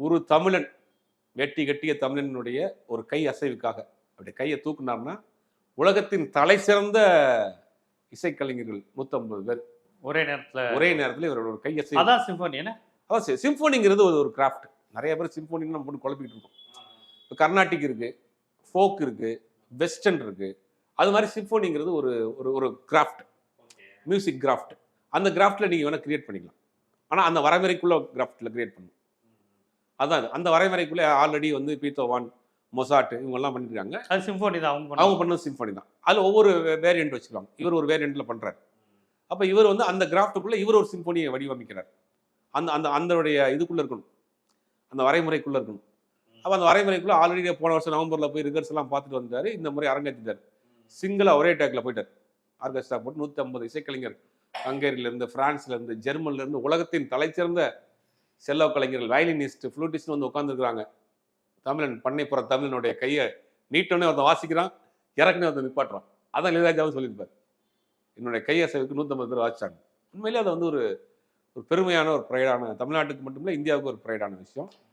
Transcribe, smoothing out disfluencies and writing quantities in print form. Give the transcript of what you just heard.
ஒரு தமிழன், வெட்டி கட்டிய தமிழனுடைய ஒரு கை அசைவுக்காக அப்படி கையை தூக்குனார்னா உலகத்தின் தலை சிறந்த இசைக்கலைஞர்கள் 150 பேர் ஒரே நேரத்தில் இவரோட ஒரு கை அசைவு. அதான் சிம்பொனி. அதான் சிம்பொனிங்கிறது ஒரு கிராஃப்ட். நிறைய பேர் சிம்பொனின்னு நம்ம போட்டு குழப்பிட்டு இருக்கோம். இப்போ கர்நாடிக் இருக்கு, ஃபோக் இருக்கு, வெஸ்டர்ன் இருக்கு. அது மாதிரி சிம்பொனிங்கிறது ஒரு ஒரு ஒரு கிராஃப்ட், மியூசிக் கிராஃப்ட். அந்த கிராஃப்ட்ல நீங்க வேணா கிரியேட் பண்ணிக்கலாம். ஆனா அந்த வரைமுறைக்குள்ள கிராஃப்ட்ல கிரியேட் பண்ணணும். அதான் அந்த வரைமுறைக்குள்ள ஆல்ரெடி வந்து பீத்தோவான், மொசாட் இவங்க எல்லாம் பண்ணிருக்காங்க. அது சிம்பொனி தான். அவங்க பண்ணது சிம்பொனி தான். அதுல ஒவ்வொரு வேரியன்ட் வச்சுக்குவாங்க. இவர் ஒரு வேரியன்ட்ல பண்றாரு. அப்ப இவர் வந்து அந்த கிராஃப்டுக்குள்ள இவர் ஒரு சிம்பொனியை வடிவமைக்கிறார். அந்த அந்த அந்தோடைய இதுக்குள்ள இருக்கணும், அந்த வரைமுறைக்குள்ள இருக்கணும். அப்ப அந்த வரைமுறைக்குள்ள ஆல்ரெடி போன வருஷம் நவம்பர்ல போய் ரிகர்ஸ் எல்லாம் பார்த்துட்டு வந்தாரு. இந்த முறை அரங்கேற்றிட்டார். சிங்கிளா ஒரே டேக்ல போயிட்டார். ஆர்கெஸ்ட்ரா போட்டு 150 இசைக்கலைஞர், ஹங்கேரியில இருந்து, பிரான்ஸ்ல இருந்து, ஜெர்மன்ல இருந்து, உலகத்தின் தலைச்சிறந்த செல்லோ கலைஞர்கள், வயலினிஸ்ட், ஃப்ளூட்டிஸ்ட் வந்து உட்காந்துருக்காங்க. தமிழன் பண்ணைப்புற தமிழனுடைய கையை நீட்டோன்னே ஒருத்தன் வாசிக்கிறான், இறக்குனே ஒருத்தன் நிப்பாட்டுறான். அதான் இளையராஜாவும் சொல்லியிருப்பார். என்னுடைய கையசைவுக்கு 150 பேர் வாசிச்சாங்க. உண்மையிலே அது வந்து ஒரு பெருமையான ஒரு ப்ரைடான, தமிழ்நாட்டுக்கு மட்டும் இல்லை இந்தியாவுக்கு ஒரு ப்ரைடான விஷயம்.